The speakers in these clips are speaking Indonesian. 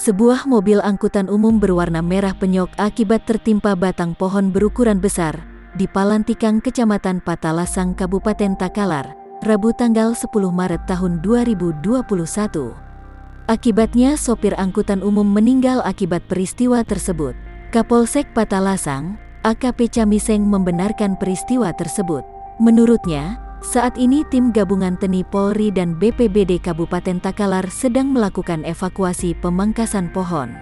Sebuah mobil angkutan umum berwarna merah penyok akibat tertimpa batang pohon berukuran besar di Palantikang, Kecamatan Patalasang, Kabupaten Takalar, Rabu tanggal 10 Maret tahun 2021. Akibatnya sopir angkutan umum meninggal akibat peristiwa tersebut. Kapolsek Patalasang, AKP Camiseng membenarkan peristiwa tersebut. Menurutnya, saat ini tim gabungan TNI Polri dan BPBD Kabupaten Takalar sedang melakukan evakuasi pemangkasan pohon.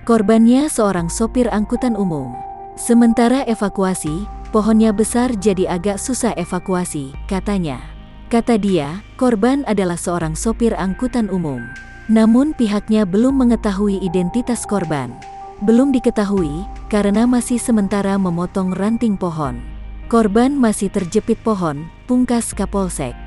Korbannya seorang sopir angkutan umum. Sementara evakuasi, pohonnya besar jadi agak susah evakuasi, katanya. Kata dia, korban adalah seorang sopir angkutan umum. Namun pihaknya belum mengetahui identitas korban. Belum diketahui, karena masih sementara memotong ranting pohon. Korban masih terjepit pohon, pungkas Kapolsek.